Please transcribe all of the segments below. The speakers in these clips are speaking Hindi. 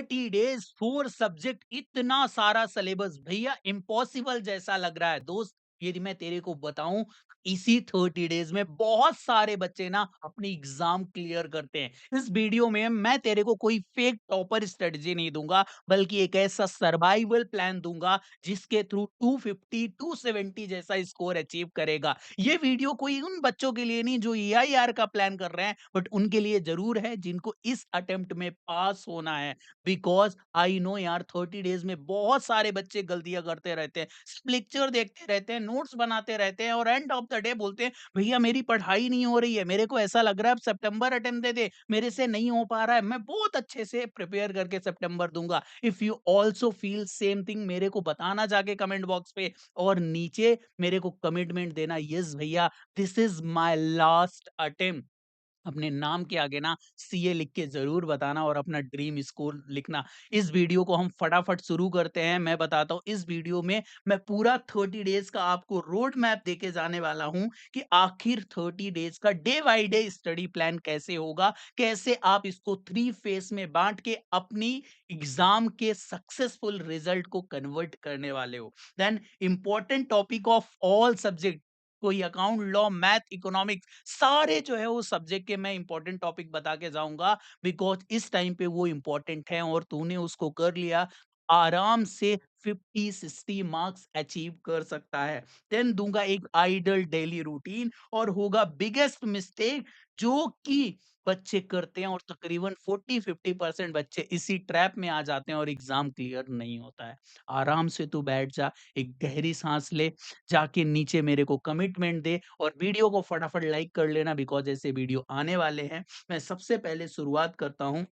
30 डेज 4 सब्जेक्ट, इतना सारा सिलेबस भैया इम्पॉसिबल जैसा लग रहा है दोस्त। यदि मैं तेरे को बताऊं, इसी 30 डेज में बहुत सारे बच्चे ना अपनी एग्जाम क्लियर करते हैं। इस वीडियो में मैं तेरे को कोई फेक टॉपर स्ट्रेटजी नहीं दूंगा, बल्कि एक ऐसा सर्वाइवल प्लान दूंगा जिसके थ्रू 250 270 जैसा स्कोर अचीव करेगा। ये वीडियो कोई उन बच्चों के लिए नहीं जो EIR का प्लान कर रहे हैं, बट उनके लिए जरूर है जिनको इस अटेम्प्ट में पास होना है। बिकॉज आई नो यार, 30 डेज में बहुत सारे बच्चे गलतियां करते रहते हैं, लेक्चर देखते रहते हैं, नोट्स बनाते रहते हैं, और एंड ऑफ द डे बोलते हैं भैया मेरी पढ़ाई नहीं हो रही है, मेरे को ऐसा लग रहा है अब सितंबर अटेम्प्ट दे दे, मेरे से नहीं हो पा रहा है, मैं बहुत अच्छे से प्रिपेयर करके सितंबर दूंगा। If you also feel same thing, मेरे को बताना जाके कमेंट बॉक्स पे, और नीचे मेरे को कमिटमेंट देना, यस भैया this is my last attempt. अपने नाम के आगे ना सीए लिख के जरूर बताना, और अपना ड्रीम स्कूल लिखना। इस वीडियो को हम फटाफट शुरू करते हैं। मैं बताता हूँ, इस वीडियो में मैं पूरा 30 डेज का आपको रोड मैप देके जाने वाला हूँ कि आखिर 30 डेज का day by day study plan कैसे होगा, कैसे आप इसको 3 फेज में बांट के अपनी एग्जाम के सक्सेसफुल रिजल्ट को कन्वर्ट करने वाले हो। Then important topic of all subject, कोई अकाउंट, लॉ, मैथ, इकोनॉमिक्स, सारे जो है वो सब्जेक्ट के मैं इंपॉर्टेंट टॉपिक बता के जाऊंगा। बिकॉज इस टाइम पे वो इंपॉर्टेंट है, और तूने उसको कर लिया, आराम से 50 60 मार्क्स अचीव कर सकता है। देन दूंगा एक आइडल डेली रूटीन, और होगा बिगेस्ट मिस्टेक जो कि बच्चे करते हैं, और तकरीबन 40 50% बच्चे इसी ट्रैप में आ जाते हैं और एग्जाम क्लियर नहीं होता है। आराम से तू बैठ जा, एक गहरी सांस ले, जाके नीचे मेरे को कमिटमेंट दे, और वीडियो को फटाफट लाइक कर लेना, बिकॉज ऐसे वीडियो आने वाले हैं। मैं सबसे पहले शुरुआत करता हूँ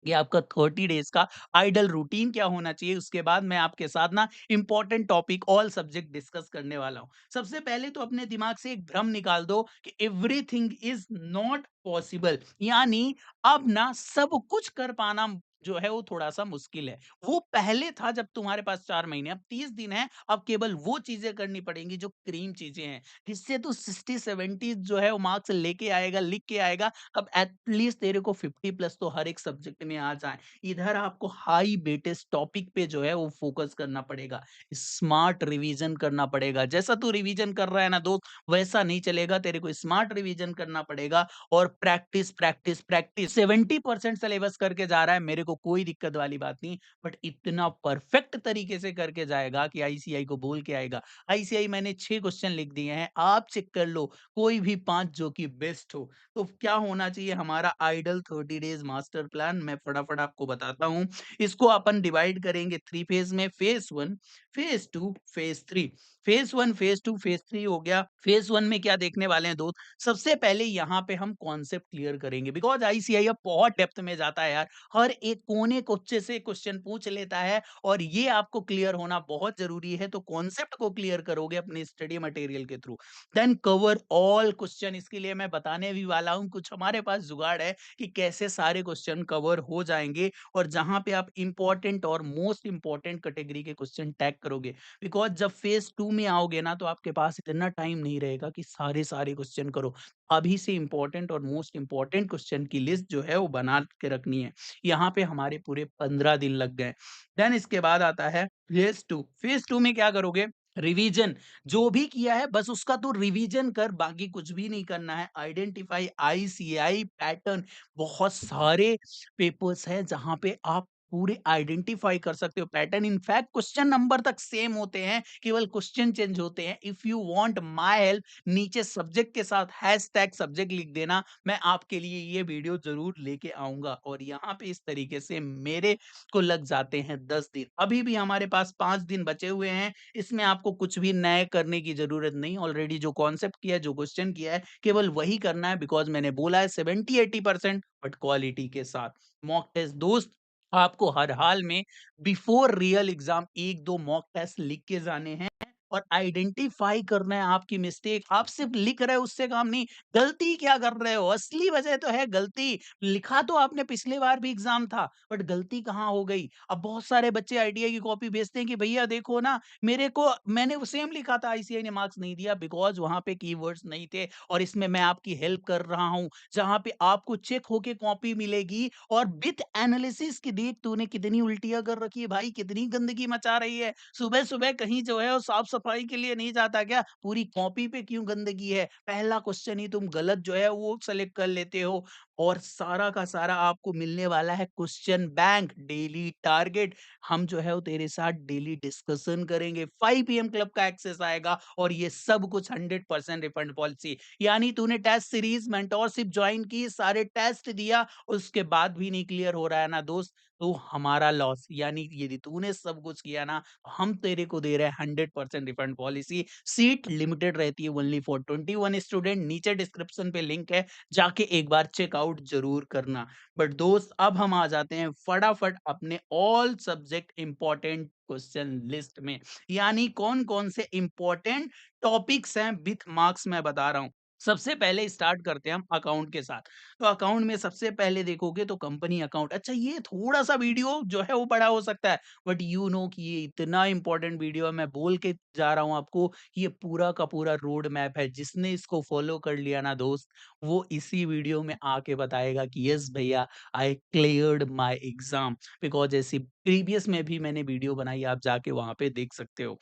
कि आपका 30 डेज का आइडल रूटीन क्या होना चाहिए। उसके बाद मैं आपके साथ ना important topic all subject discuss करने वाला हूं। सबसे पहले तो अपने दिमाग से एक भ्रम निकाल दो कि एवरीथिंग इज नॉट पॉसिबल, यानी अब ना सब कुछ कर पाना जो है वो थोड़ा सा मुश्किल है। वो पहले था जब तुम्हारे पास 4 महीने, अब 30 दिन है, अब केवल वो चीजें करनी पड़ेंगी जो क्रीम चीजें हैं, जिससे तू 60 70 जो है वो मार्क्स लेके आएगा, लिख के आएगा। अब एटलीस्ट तेरे को 50 प्लस तो हर एक सब्जेक्ट में आ जाए। इधर आपको हाई वेटेज टॉपिक पे जो है वो फोकस करना पड़ेगा, स्मार्ट रिवीजन करना पड़ेगा। जैसा तू रिवीजन कर रहा है ना दोस्त, वैसा नहीं चलेगा, तेरे को स्मार्ट रिवीजन करना पड़ेगा, और प्रैक्टिस प्रैक्टिस प्रैक्टिस। 70% सिलेबस करके जा रहा है, मेरे को कोई दिक्कत वाली बात नहीं, बट इतना परफेक्ट तरीके से करके जाएगा कि आईसीआई को बोल के आएगा, आईसीआई मैंने 6 क्वेश्चन लिख दिए हैं, आप चेक कर लो, कोई भी 5 जो कि बेस्ट हो। तो क्या होना चाहिए हमारा आइडल 30 डेज मास्टर प्लान, मैं फटाफट आपको बताता हूं। इसको अपन डिवाइड करेंगे 3 फेज में, phase 1, phase 2, phase 3। Phase 1, phase 2, phase 3 हो गया। फेज 1 में क्या देखने वाले हैं दोस्त, सबसे पहले यहाँ पे हम कॉन्सेप्ट क्लियर करेंगे, बिकॉज आईसीआई अब बहुत डेप्थ में जाता है यार, हर एक कोने कोच्चे से क्वेश्चन पूछ लेता है, और ये आपको क्लियर होना बहुत जरूरी है। तो कॉन्सेप्ट को क्लियर करोगे अपने स्टडी मटेरियल के through. Then cover all question, इसके लिए मैं बताने भी वाला हूं, कुछ हमारे पास जुगाड़ है कि कैसे सारे क्वेश्चन कवर हो जाएंगे, और जहां पे आप इंपॉर्टेंट और मोस्ट इंपॉर्टेंट कैटेगरी के क्वेश्चन टैग करोगे। बिकॉज जब फेज 2 में आओगे ना, तो आपके पास इतना टाइम नहीं रहेगा कि सारे सारे क्वेश्चन करो। अभी से इंपॉर्टेंट और मोस्ट इंपॉर्टेंट क्वेश्चन की लिस्ट जो है वो बना के रखनी है। यहाँ पे हमारे पूरे 15 दिन लग गए। देन इसके बाद आता है फेज 2। फेज 2 में क्या करोगे, रिवीजन, जो भी किया है बस उसका तो रिवीजन कर, बाकी कुछ भी नहीं करना है। आइडेंटिफाई आईसीआई पैटर्न, बहुत सारे पेपर्स हैं जहां पे आप पूरे आइडेंटिफाई कर सकते हो पैटर्न। इनफैक्ट क्वेश्चन नंबर तक सेम होते हैं, केवल क्वेश्चन चेंज होते हैं। If you want my help, नीचे सब्जेक्ट के साथ हैशटैग सब्जेक्ट लिख देना, मैं आपके लिए ये वीडियो जरूर लेके आऊंगा। और यहाँ पे इस तरीके से मेरे को लग जाते हैं 10 दिन। अभी भी हमारे पास 5 दिन बचे हुए हैं, इसमें आपको कुछ भी नए करने की जरूरत नहीं। ऑलरेडी जो कॉन्सेप्ट किया है, जो क्वेश्चन किया है, केवल वही करना है, बिकॉज मैंने बोला है 70 80% बट क्वालिटी के साथ। मॉक टेस्ट दोस्त, आपको हर हाल में before real exam 1 2 mock test लिख के जाने हैं, और आइडेंटिफाई करना है आपकी मिस्टेक। आप सिर्फ लिख रहे हो उससे काम नहीं, गलती क्या कर रहे हो, असली वजह तो है गलती। लिखा तो आपने पिछले बार भी एग्जाम था, बट गलती कहाँ हो गई। अब बहुत सारे बच्चे आईटीआई की कॉपी भेजते हैं कि भैया देखो ना, मेरे को मैंने वो सेम लिखा था, आईसीआई ने मार्क्स नहीं दिया बिकॉज वहां पे कीवर्ड्स नहीं थे, और इसमें मैं आपकी हेल्प कर रहा हूं, जहां पे आपको चेक होके कॉपी मिलेगी और विथ एनालिसिस की। देख तूने कितनी उल्टियां कर रखी है भाई, कितनी गंदगी मचा रही है, सुबह सुबह कहीं जो है वो साफ सफाई के लिए नहीं जाता क्या, पूरी कॉपी पे क्यों गंदगी है, पहला क्वेश्चन ही तुम गलत जो है वो सेलेक्ट कर लेते हो। और सारा का सारा आपको मिलने वाला है क्वेश्चन बैंक, डेली टारगेट। हम जो है वो तेरे साथ डेली डिस्कशन करेंगे, 5 PM क्लब का एक्सेस आएगा, और ये सब कुछ 100% रिफंड पॉलिसी। यानी तूने टेस्ट सीरीज मेंटोरशिप ज्वाइन की, सारे टेस्ट दिया, उसके बाद भी नहीं क्लियर हो रहा है ना दोस्त, तो हमारा लॉस। यानी यदि तूने सब कुछ किया ना, हम तेरे को दे रहे हैं 100% रिफंड पॉलिसी। सीट लिमिटेड रहती है, ओनली फॉर 21 स्टूडेंट। नीचे डिस्क्रिप्शन पे लिंक है, जाके एक बार चेकआउट जरूर करना। बट दोस्त अब हम आ जाते हैं फटाफट अपने all subject important question list में। यानी कौन कौन से इंपॉर्टेंट टॉपिक्स हैं विथ मार्क्स मैं बता रहा हूं। सबसे पहले स्टार्ट करते हैं हम अकाउंट के साथ। तो अकाउंट में सबसे पहले देखोगे तो कंपनी अकाउंट। अच्छा, ये थोड़ा सा वीडियो जो है वो बड़ा हो सकता है, बट यू नो कि ये इतना इंपॉर्टेंट वीडियो है, मैं बोल के जा रहा हूं आपको, ये पूरा का पूरा रोड मैप है। जिसने इसको फॉलो कर लिया ना दोस्त, वो इसी वीडियो में आके बताएगा कि यस भैया, आई क्लियर्ड माय एग्जाम। बिकॉज ऐसी प्रीवियस में भी मैंने वीडियो बनाई, आप जाके वहां पे देख सकते हो।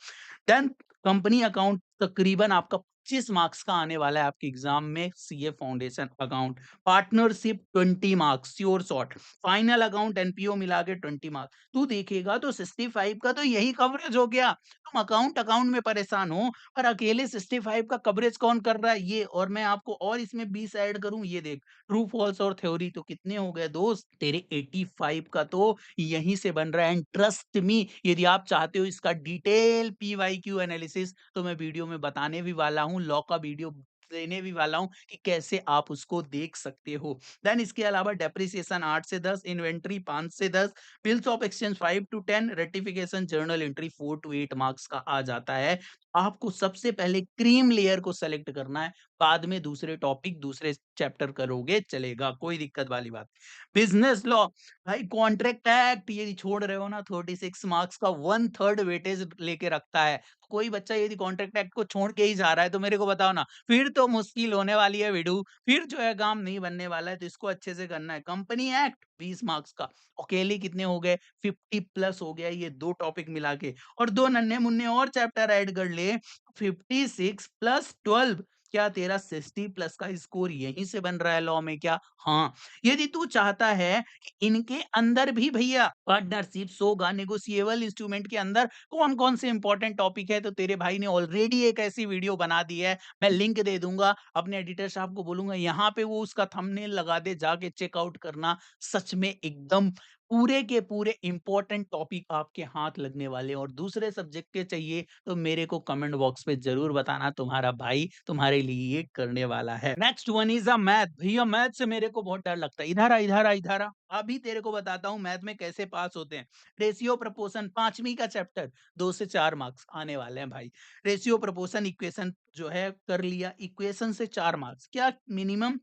देन कंपनी अकाउंट तकरीबन आपका 25 मार्क्स का आने वाला है आपके एग्जाम में। CA foundation account, partnership 20 marks sure shot, final account NPO मिला के 20 मार्क्स। तू देखेगा तो 65 का तो यही कवरेज हो गया। तुम अकाउंट अकाउंट में परेशान हो, पर अकेले 65 का कवरेज कौन कर रहा है ये। और मैं आपको और इसमें 20 ऐड करूं, ये देख, ट्रू फॉल्स और थ्योरी, तो कितने हो गए दोस्त तेरे 85 का तो यहीं से बन रहा है। एंड ट्रस्ट मी, यदि आप चाहते हो इसका डिटेल पीवाईक्यू एनालिसिस, तो मैं वीडियो में बताने भी वाला हूँ, लॉ का वीडियो देने भी वाला हूं कि कैसे आप उसको देख सकते हो। देन इसके अलावा डेप्रिसिएशन 8 से 10, इन्वेंट्री 5 से 10, bills of exchange 5 to 10, rectification journal entry 4 to 8 marks का आ जाता है। आपको सबसे पहले क्रीम लेयर को सेलेक्ट करना है, बाद में दूसरे टॉपिक दूसरे चैप्टर करोगे चलेगा, कोई दिक्कत वाली बात। बिजनेस लॉ, भाई कॉन्ट्रैक्ट एक्ट यदि छोड़ रहे हो ना, 36 मार्क्स का 1/3 वेटेज लेके रखता है। कोई बच्चा यदि कॉन्ट्रैक्ट एक्ट को छोड़ के ही जा रहा है तो मेरे को बताओ ना, फिर तो मुश्किल होने वाली है विडू, फिर जो है काम नहीं बनने वाला है। तो इसको अच्छे से करना है। कंपनी एक्ट 20 मार्क्स का, अकेले कितने हो गए, 50 प्लस हो गया ये दो टॉपिक मिला के। और दो नन्हे मुन्ने और चैप्टर ऐड कर ले, 56 प्लस 12, क्या तेरा 60 प्लस का स्कोर यहीं से बन रहा है लॉ में क्या। हाँ, यदि तू चाहता है कि इनके अंदर भी भैया पार्टनरशिप होगा, नेगोशिएबल इंस्ट्रूमेंट के अंदर कौन कौन से इंपॉर्टेंट टॉपिक है, तो तेरे भाई ने ऑलरेडी एक ऐसी वीडियो बना दी है। मैं लिंक दे दूंगा, अपने एडिटर साहब को बोलूंगा यहाँ पे वो उसका थंबनेल लगा दे, जाके चेकआउट करना। सच में एकदम पूरे के पूरे इंपॉर्टेंट टॉपिक आपके हाथ लगने वाले हैं। और दूसरे सब्जेक्ट के चाहिए तो मेरे को कमेंट बॉक्स पे जरूर बताना, तुम्हारा भाई तुम्हारे लिए ये करने वाला है। Next one is a math. भैया मैथ से मेरे को बहुत डर लगता है, इधर आ इधर आ इधर आ। अभी तेरे को बताता हूँ मैथ में कैसे पास होते हैं। रेशियो प्रपोर्शन, पांचवी का चैप्टर, 2 से 4 मार्क्स आने वाले हैं भाई। रेशियो प्रपोर्शन इक्वेशन जो है कर लिया, इक्वेशन से 4 मार्क्स, क्या मिनिमम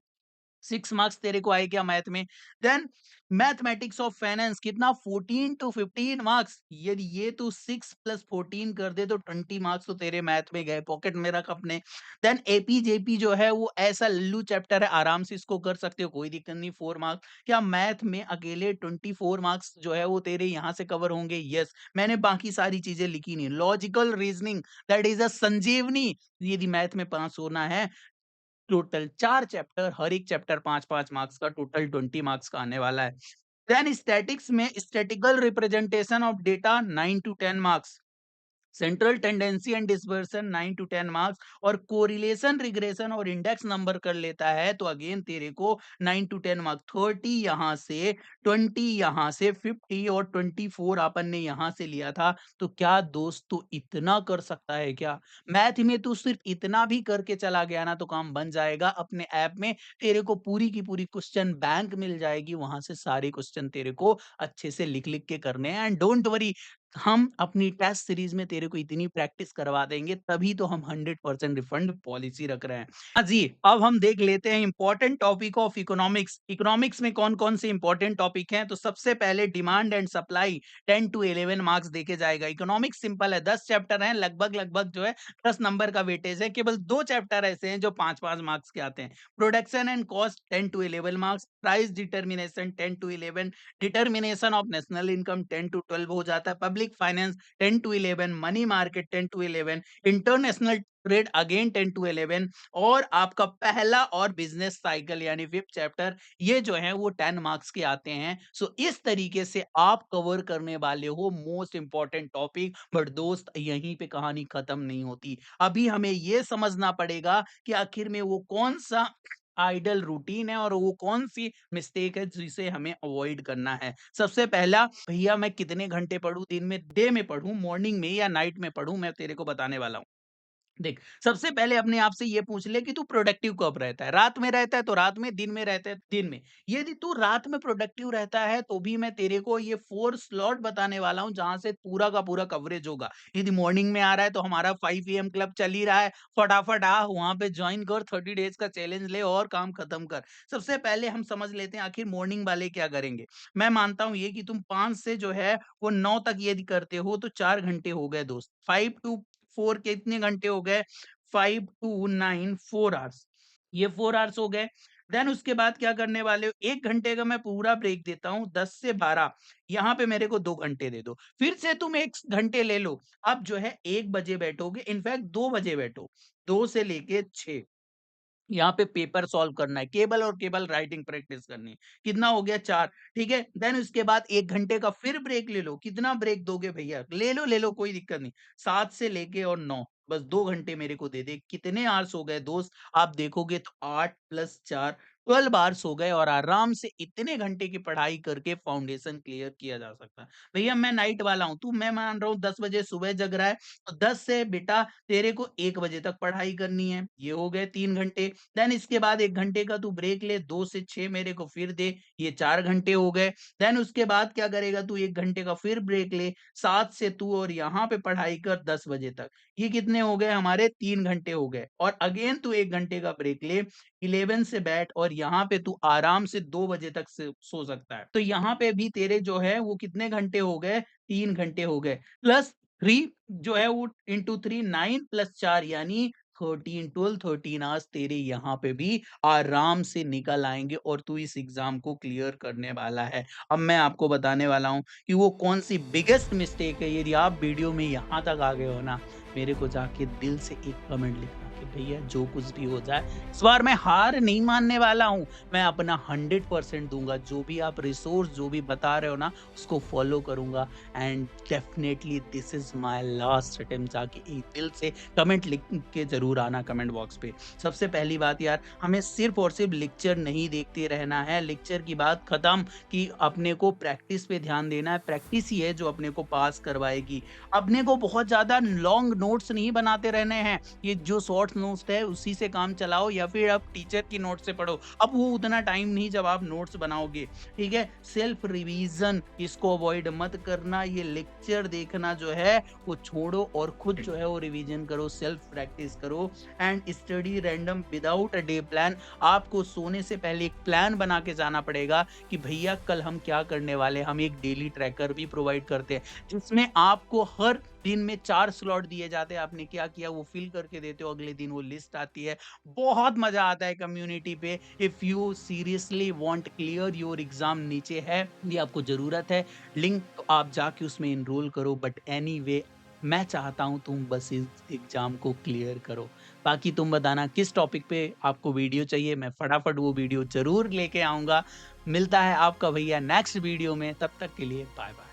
6 मार्क्स तेरे को आए क्या मैथ में। देन मैथमेटिक्स ऑफ फाइनेंस कितना, 14 to 15 मार्क्स। यदि ये तू 6 + 14 कर दे तो 20 मार्क्स तो तेरे मैथ में गए, पॉकेट में रख अपने। देन एपीजेपी जो है वो ऐसा लल्लू चैप्टर है, आराम से इसको कर सकते हो, कोई दिक्कत नहीं, 4 मार्क्स। क्या मैथ में अकेले 24 मार्क्स जो है वो तेरे यहाँ से कवर होंगे। यस, मैंने बाकी सारी चीजें लिखी नहीं। Logical reasoning, that is a sanjeevani, यदि मैथ में पास होना है। टोटल 4 चैप्टर, हर एक चैप्टर 5-5 मार्क्स का, टोटल 20 मार्क्स का आने वाला है। देन स्टैटिक्स में statistical representation of data 9 to 10 marks, central tendency and dispersion 9 to 10 marks, और कोरिलेशन रिग्रेशन और इंडेक्स नंबर कर लेता है तो अगेन तेरे को 9 to 10 मार्क्स। 30 यहाँ से, 20 यहाँ से, 50 और 24 अपन ने यहाँ से लिया था। तो क्या दोस्त तू इतना कर सकता है क्या मैथ में। तू सिर्फ इतना भी करके चला गया ना तो काम बन जाएगा। अपने ऐप में तेरे को पूरी की पूरी क्वेश्चन बैंक मिल जाएगी, वहां से सारे क्वेश्चन तेरे को अच्छे से लिख लिख के करने हैं। एंड डोंट वरी, हम अपनी टेस्ट सीरीज में तेरे को इतनी प्रैक्टिस करवा देंगे, तभी तो हम 100% रिफंड पॉलिसी रख रहे हैं। हाँ जी, अब हम देख लेते हैं important topic of economics. Economics में कौन-कौन से इंपॉर्टेंट टॉपिक हैं? तो सबसे पहले demand and supply 10 to 11 marks देके जाएगा। इकोनॉमिक्स सिंपल है, 10 चैप्टर हैं, लगभग-लगभग जो है 10 नंबर का वेटेज है। केवल 2 चैप्टर ऐसे हैं जो 5-5 मार्क्स के आते हैं। Production and cost 10 to 11 marks, price determination 10 to 11, determination of national income 10 to 12 हो जाता है, public finance 10 to 11, money market 10 to 11, international trade again 10 to 11, और आपका पहला और बिजनेस साइकिल यानी फिफ्थ चैप्टर, ये जो है वो 10 मार्क्स के आते हैं। सो इस तरीके से आप कवर करने वाले हो मोस्ट इंपॉर्टेंट टॉपिक। बट दोस्त, यहीं पे कहानी खत्म नहीं होती। अभी हमें ये समझना पड़ेगा कि आखिर में वो कौन सा आइडल रूटीन है और वो कौन सी मिस्टेक है जिसे हमें अवॉइड करना है। सबसे पहला, भैया मैं कितने घंटे पढूं, दिन में, डे में पढूं, मॉर्निंग में या नाइट में पढूं, मैं तेरे को बताने वाला हूँ। देख, सबसे पहले अपने आप से ये पूछ ले कि तू प्रोडक्टिव कब रहता है? रात में रहता है तो रात में, दिन में रहता है तो दिन में। यदि तू रात में प्रोडक्टिव रहता है तो भी मैं तेरे को ये 4 स्लॉट बताने वाला हूँ जहाँ से पूरा का पूरा कवरेज होगा। यदि मॉर्निंग में आ रहा है तो हमारा 5 एएम क्लब चल ही रहा है, फटाफट आ वहाँ पे जॉइन कर, 30 डेज का चैलेंज ले और काम खत्म कर। सबसे पहले हम समझ लेते हैं आखिर मॉर्निंग वाले क्या करेंगे। मैं मानता हूँ ये कि तुम 5 से जो है वो 9 तक यदि करते हो तो 4 घंटे हो गए दोस्त। 5 टू 4 कितने घंटे हो गए? 5 टू 9 4 आवर्स। ये 4 आवर्स हो गए। देन उसके बाद क्या करने वाले हो? 1 घंटे का मैं पूरा ब्रेक देता हूँ, 10 से 12। यहाँ पे मेरे को 2 घंटे दे दो। फिर से तुम 1 घंटे ले लो। अब जो है 1 बजे बैठोगे, इनफैक्ट 2 बजे बैठो। 2 से लेके 6, यहाँ पे पेपर सॉल्व करना है, केबल और केबल राइटिंग प्रैक्टिस करनी है। कितना हो गया? 4, ठीक है? देन उसके बाद 1 घंटे का फिर ब्रेक ले लो। कितना ब्रेक दोगे भैया? ले लो, कोई दिक्कत नहीं। 7 से लेके और 9, बस 2 घंटे मेरे को दे दे। कितने आवर्स हो गए दोस्त? आप देखोगे तो 8 प्लस 4, 12 आवर्स हो गए, और आराम से इतने घंटे की पढ़ाई करके फाउंडेशन क्लियर किया जा सकता है। भैया मैं नाइट वाला हूँ, तू, मैं मान रहा हूँ 10 बजे सुबह जग रहा है, तो 10 से बेटा तेरे को 1 बजे तक पढ़ाई करनी है। ये हो गए 3 घंटे। देन इसके बाद 1 घंटे का तू ब्रेक ले, 2 से 6 मेरे को फिर दे, ये 4 घंटे हो गए। देन उसके बाद क्या करेगा तू? 1 घंटे का फिर ब्रेक ले, 7 से तू और यहाँ पे पढ़ाई कर 10 बजे तक। ये कितने हो गए हमारे? 3 घंटे हो गए, और अगेन तू 1 घंटे का ब्रेक ले, 11 से बैठ, और यहाँ पे तू आराम से 2 बजे तक से सो सकता है। तो यहाँ पे भी तेरे जो है वो कितने घंटे हो गए? 3 घंटे हो गए। प्लस 3 जो है वो इंटू 3, 9 प्लस 4 यानी 13, 12, 13 आवर्स तेरे यहाँ पे भी आराम से निकल आएँगे, और तू इस एग्ज़ाम को क्लियर करने वाला है। अब मैं आपको बताने वाला हूँ कि वो कौन-सी बिगेस्ट मिस्टेक है। यदि आप वीडियो में यहाँ तक आ गए हो ना, मेरे को जाके दिल से एक कमेंट लिखना कि भैया जो कुछ भी हो जाए, इस बार मैं हार नहीं मानने वाला हूँ। मैं अपना 100% दूँगा। जो भी आप रिसोर्स जो भी बता रहे हो ना, उसको फ़ॉलो करूँगा, and definitely this is my last attempt. जाके एक दिल से कमेंट लिख के ज़रूर आना कमेंट बॉक्स पे। सबसे पहली बात यार, हमें सिर्फ़ और सिर्फ़ लेक्चर नहीं देखते रहना है। लेक्चर की बात खत्म, कि अपने को प्रैक्टिस पे ध्यान देना है। प्रैक्टिस ही है जो अपने को पास करवाएगी। अपने को बहुत ज़्यादा लॉन्ग नोट्स नहीं बनाते रहने हैं। ये जो शॉर्ट नोट्स है उसी से काम चलाओ, या फिर आप टीचर की नोट से पढ़ो। अब वो उतना टाइम नहीं जब आप नोट्स बनाओगे, ठीक है? सेल्फ रिवीजन इसको अवॉइड मत करना। ये लेक्चर देखना जो है वो छोड़ो, और खुद जो है वो रिवीजन करो, सेल्फ प्रैक्टिस करो, and study random without a day plan. आपको सोने से पहले एक प्लान बना के जाना पड़ेगा कि भैया कल हम क्या करने वाले हैं। हम एक डेली ट्रैकर भी प्रोवाइड करते हैं, जिसमें आपको हर दिन में 4 स्लॉट दिए जाते हैं। आपने क्या किया वो फिल करके देते हो, अगले दिन वो लिस्ट आती है। बहुत मजा आता है कम्युनिटी पे। If you seriously want clear your exam, नीचे है, यदि आपको जरूरत है लिंक, तो आप जाके उसमें इनरोल करो। बट एनीवे, मैं चाहता हूं तुम बस इस एग्जाम को क्लियर करो। बाकी तुम बताना किस टॉपिक पे आपको वीडियो चाहिए, मैं फटाफट वो वीडियो जरूर लेके आऊंगा। मिलता है आपका भैया नेक्स्ट वीडियो में, तब तक के लिए बाय बाय।